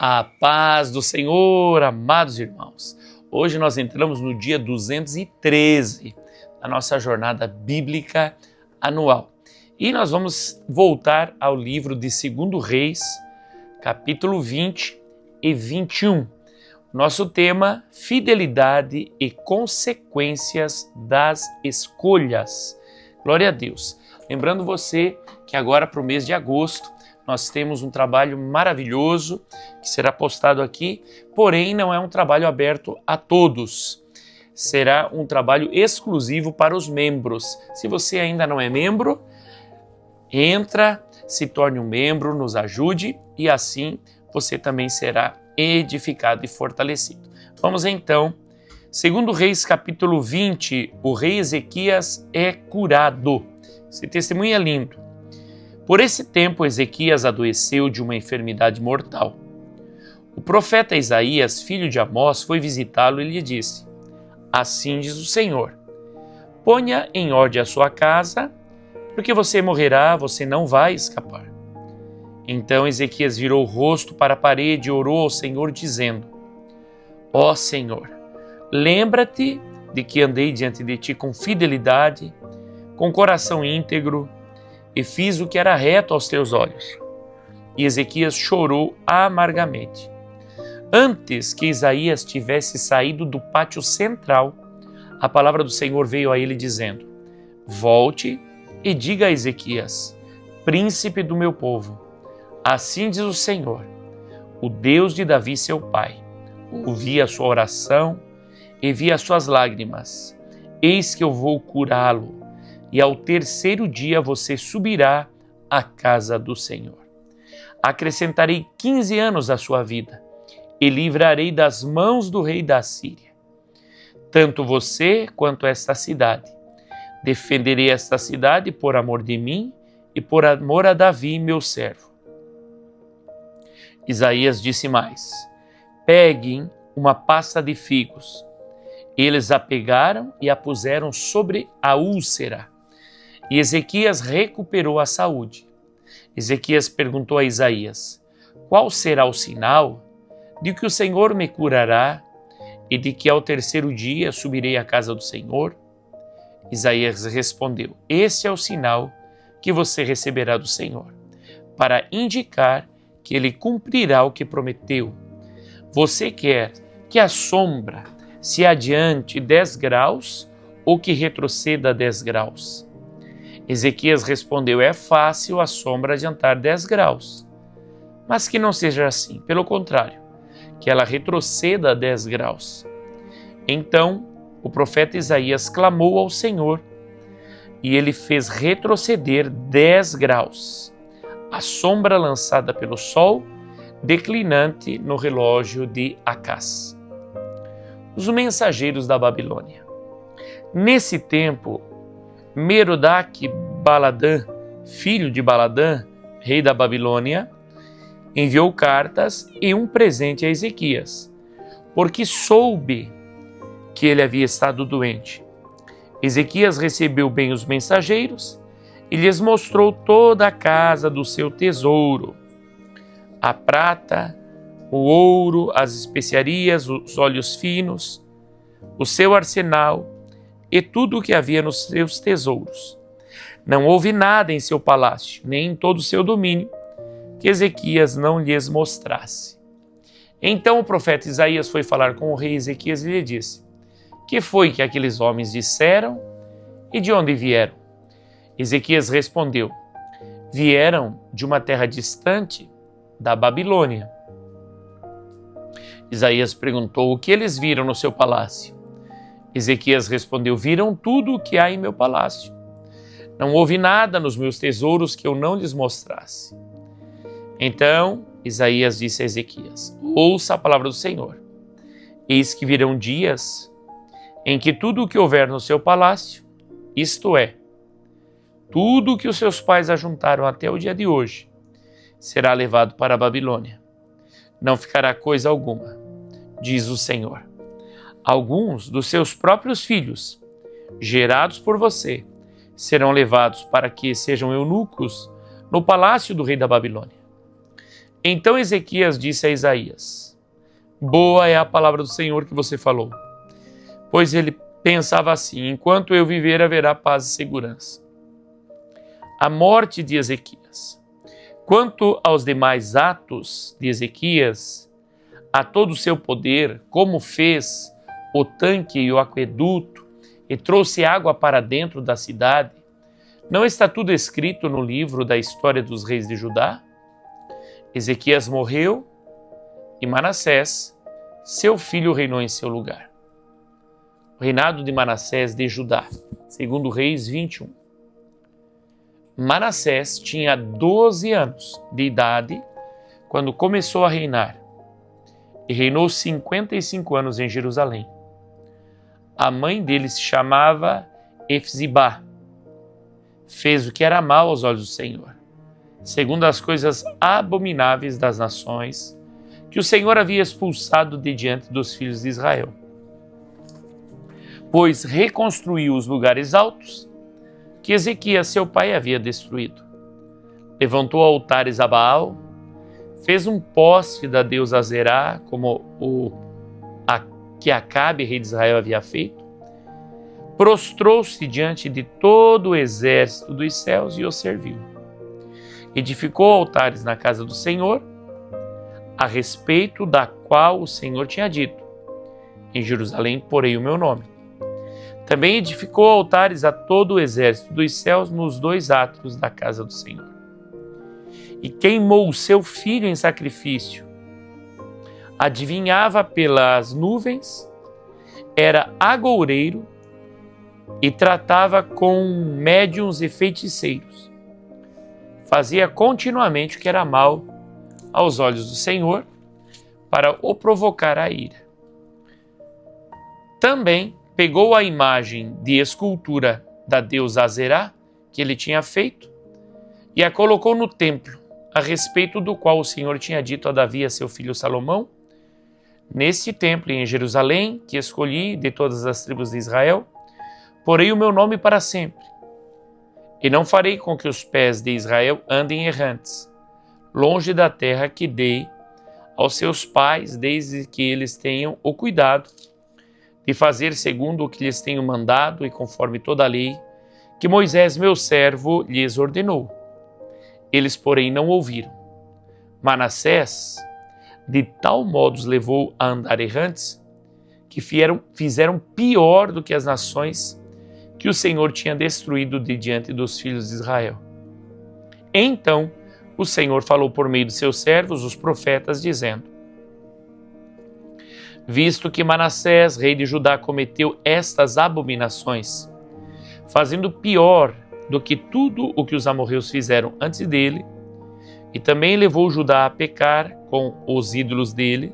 A paz do Senhor, amados irmãos. Hoje nós entramos no dia 213 da nossa jornada bíblica anual. E nós vamos voltar ao livro de 2 Reis, capítulo 20 e 21. Nosso tema, fidelidade e consequências das escolhas. Glória a Deus. Lembrando você que agora para o mês de agosto, nós temos um trabalho maravilhoso que será postado aqui, porém não é um trabalho aberto a todos. Será um trabalho exclusivo para os membros. Se você ainda não é membro, entra, se torne um membro, nos ajude e assim você também será edificado e fortalecido. Vamos então, 2 Reis capítulo 20, o rei Ezequias é curado. Esse testemunho é lindo. Por esse tempo, Ezequias adoeceu de uma enfermidade mortal. O profeta Isaías, filho de Amós, foi visitá-lo e lhe disse: Assim diz o Senhor, ponha em ordem a sua casa, porque você morrerá, você não vai escapar. Então Ezequias virou o rosto para a parede e orou ao Senhor, dizendo: Ó Senhor, lembra-te de que andei diante de ti com fidelidade, com coração íntegro, e fiz o que era reto aos teus olhos. E Ezequias chorou amargamente. Antes que Isaías tivesse saído do pátio central, a palavra do Senhor veio a ele dizendo: Volte e diga a Ezequias, príncipe do meu povo, assim diz o Senhor, o Deus de Davi seu pai, ouvi a sua oração e vi as suas lágrimas. Eis que eu vou curá-lo, e ao terceiro dia você subirá à casa do Senhor. Acrescentarei 15 anos à sua vida e livrarei das mãos do rei da Síria. Tanto você quanto esta cidade. Defenderei esta cidade por amor de mim e por amor a Davi, meu servo. Isaías disse mais: Peguem uma pasta de figos. Eles a pegaram e a puseram sobre a úlcera. E Ezequias recuperou a saúde. Ezequias perguntou a Isaías: Qual será o sinal de que o Senhor me curará e de que ao terceiro dia subirei à casa do Senhor? Isaías respondeu: Este é o sinal que você receberá do Senhor, para indicar que ele cumprirá o que prometeu. Você quer que a sombra se adiante 10 graus ou que retroceda 10 graus? Ezequias respondeu: É fácil a sombra adiantar 10 graus, mas que não seja assim, pelo contrário, que ela retroceda 10 graus. Então o profeta Isaías clamou ao Senhor e ele fez retroceder 10 graus, a sombra lançada pelo sol, declinante no relógio de Acás. Os mensageiros da Babilônia. Nesse tempo, Merodach-Baladã, filho de Baladã, rei da Babilônia, enviou cartas e um presente a Ezequias, porque soube que ele havia estado doente. Ezequias recebeu bem os mensageiros e lhes mostrou toda a casa do seu tesouro, a prata, o ouro, as especiarias, os óleos finos, o seu arsenal e tudo o que havia nos seus tesouros. Não houve nada em seu palácio, nem em todo o seu domínio, que Ezequias não lhes mostrasse. Então o profeta Isaías foi falar com o rei Ezequias e lhe disse: Que foi que aqueles homens disseram e de onde vieram? Ezequias respondeu: Vieram de uma terra distante, da Babilônia. Isaías perguntou: O que eles viram no seu palácio? Ezequias respondeu: Viram tudo o que há em meu palácio. Não houve nada nos meus tesouros que eu não lhes mostrasse. Então Isaías disse a Ezequias: Ouça a palavra do Senhor. Eis que virão dias em que tudo o que houver no seu palácio, isto é, tudo o que os seus pais ajuntaram até o dia de hoje, será levado para a Babilônia. Não ficará coisa alguma, diz o Senhor. Alguns dos seus próprios filhos, gerados por você, serão levados para que sejam eunucos no palácio do rei da Babilônia. Então Ezequias disse a Isaías: boa é a palavra do Senhor que você falou. Pois ele pensava assim: enquanto eu viver, haverá paz e segurança. A morte de Ezequias. Quanto aos demais atos de Ezequias, a todo o seu poder, como fez o tanque e o aqueduto e trouxe água para dentro da cidade, não está tudo escrito no livro da história dos reis de Judá? Ezequias morreu e Manassés, seu filho, reinou em seu lugar. O reinado de Manassés de Judá, segundo Reis 21. Manassés tinha 12 anos de idade quando começou a reinar e reinou 55 anos em Jerusalém. A mãe dele se chamava Efzibá. Fez o que era mal aos olhos do Senhor, segundo as coisas abomináveis das nações que o Senhor havia expulsado de diante dos filhos de Israel. Pois reconstruiu os lugares altos que Ezequias, seu pai, havia destruído. Levantou altares a Baal, fez um poste da deusa Azerá, como que Acabe, rei de Israel, havia feito. Prostrou-se diante de todo o exército dos céus e o serviu. Edificou altares na casa do Senhor, a respeito da qual o Senhor tinha dito: em Jerusalém porei o meu nome. Também edificou altares a todo o exército dos céus nos 2 átrios da casa do Senhor. E queimou o seu filho em sacrifício. Adivinhava pelas nuvens, era agoureiro e tratava com médiuns e feiticeiros. Fazia continuamente o que era mal aos olhos do Senhor, para o provocar a ira. Também pegou a imagem de escultura da deusa Azerá, que ele tinha feito, e a colocou no templo, a respeito do qual o Senhor tinha dito a Davi e a seu filho Salomão: neste templo em Jerusalém, que escolhi de todas as tribos de Israel, porei o meu nome para sempre, e não farei com que os pés de Israel andem errantes, longe da terra que dei aos seus pais, desde que eles tenham o cuidado de fazer segundo o que lhes tenho mandado e conforme toda a lei que Moisés, meu servo, lhes ordenou. Eles, porém, não ouviram. Manassés, de tal modo os levou a andar errantes, que fizeram pior do que as nações que o Senhor tinha destruído de diante dos filhos de Israel. Então o Senhor falou por meio de seus servos, os profetas, dizendo: visto que Manassés, rei de Judá, cometeu estas abominações, fazendo pior do que tudo o que os amorreus fizeram antes dele, e também levou Judá a pecar com os ídolos dele,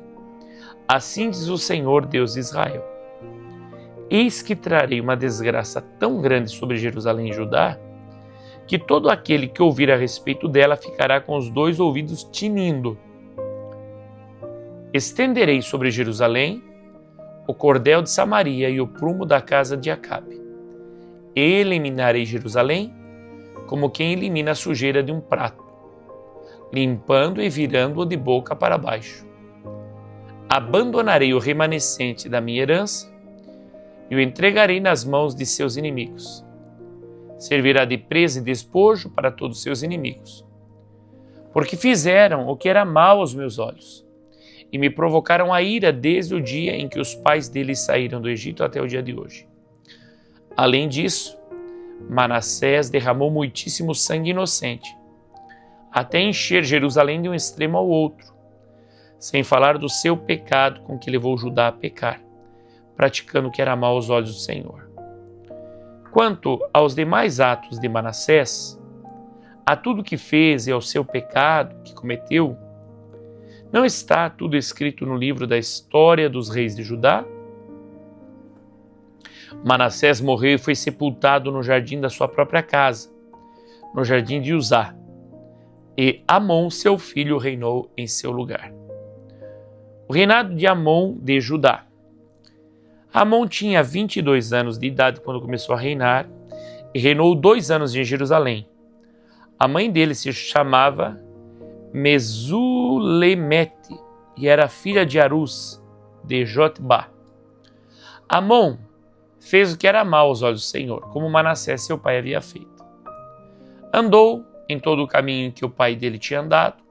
assim diz o Senhor, Deus de Israel: eis que trarei uma desgraça tão grande sobre Jerusalém e Judá, que todo aquele que ouvir a respeito dela ficará com os 2 ouvidos tinindo. Estenderei sobre Jerusalém o cordel de Samaria e o prumo da casa de Acabe. Eliminarei Jerusalém como quem elimina a sujeira de um prato, limpando e virando-o de boca para baixo. Abandonarei o remanescente da minha herança e o entregarei nas mãos de seus inimigos. Servirá de presa e despojo para todos os seus inimigos, porque fizeram o que era mal aos meus olhos e me provocaram a ira desde o dia em que os pais deles saíram do Egito até o dia de hoje. Além disso, Manassés derramou muitíssimo sangue inocente, até encher Jerusalém de um extremo ao outro, sem falar do seu pecado com que levou Judá a pecar, praticando o que era mal aos olhos do Senhor. Quanto aos demais atos de Manassés, a tudo que fez e ao seu pecado que cometeu, não está tudo escrito no livro da história dos reis de Judá? Manassés morreu e foi sepultado no jardim da sua própria casa, no jardim de Uzá, e Amon, seu filho, reinou em seu lugar. O reinado de Amon de Judá. Amon tinha 22 anos de idade quando começou a reinar e reinou 2 anos em Jerusalém. A mãe dele se chamava Mesulemete, e era filha de Arus, de Jotbá. Amon fez o que era mal aos olhos do Senhor, como Manassés seu pai havia feito. Andou em todo o caminho que o pai dele tinha andado,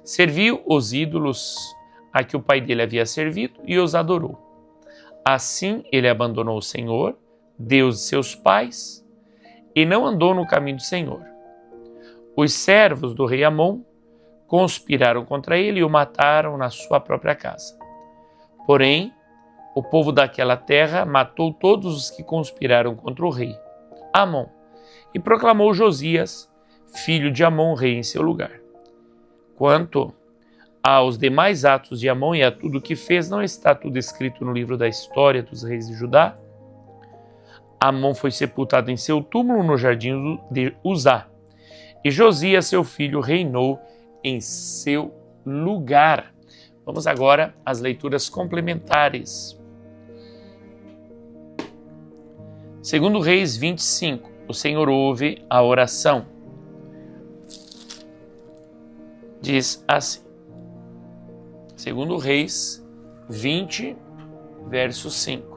serviu os ídolos a que o pai dele havia servido e os adorou. Assim ele abandonou o Senhor, Deus de seus pais, e não andou no caminho do Senhor. Os servos do rei Amon conspiraram contra ele e o mataram na sua própria casa. Porém, o povo daquela terra matou todos os que conspiraram contra o rei Amon e proclamou Josias, filho de Amon, rei em seu lugar. Quanto aos demais atos de Amon e a tudo o que fez, não está tudo escrito no livro da história dos reis de Judá? Amon foi sepultado em seu túmulo no jardim de Uzá, e Josias, seu filho, reinou em seu lugar. Vamos agora às leituras complementares. Segundo Reis 25, o Senhor ouve a oração. Diz assim, segundo Reis 20, verso 5.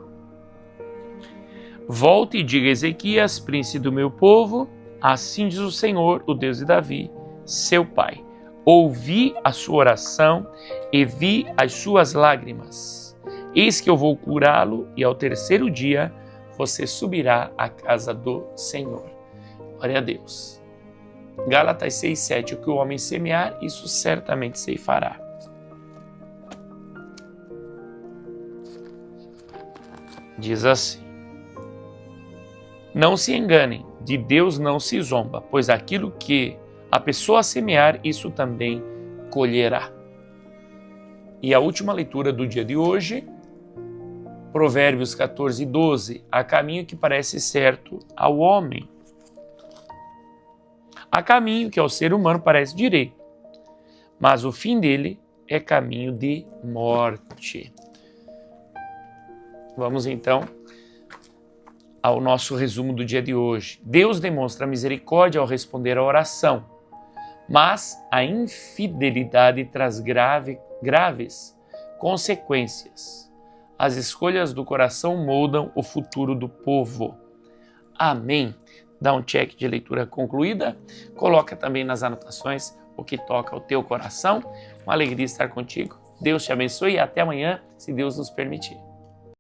Volte e diga a Ezequias, príncipe do meu povo, assim diz o Senhor, o Deus de Davi, seu pai. Ouvi a sua oração e vi as suas lágrimas. Eis que eu vou curá-lo e ao terceiro dia você subirá à casa do Senhor. Glória a Deus. Gálatas 6:7, o que o homem semear, isso certamente ceifará. Diz assim: não se enganem, de Deus não se zomba, pois aquilo que a pessoa semear, isso também colherá. E a última leitura do dia de hoje, Provérbios 14:12, há caminho que parece certo ao homem. Há caminho que ao ser humano parece direito, mas o fim dele é caminho de morte. Vamos então ao nosso resumo do dia de hoje. Deus demonstra misericórdia ao responder à oração, mas a infidelidade traz graves consequências. As escolhas do coração moldam o futuro do povo. Amém. Dá um check de leitura concluída. Coloca também nas anotações o que toca o teu coração. Uma alegria estar contigo. Deus te abençoe e até amanhã, se Deus nos permitir.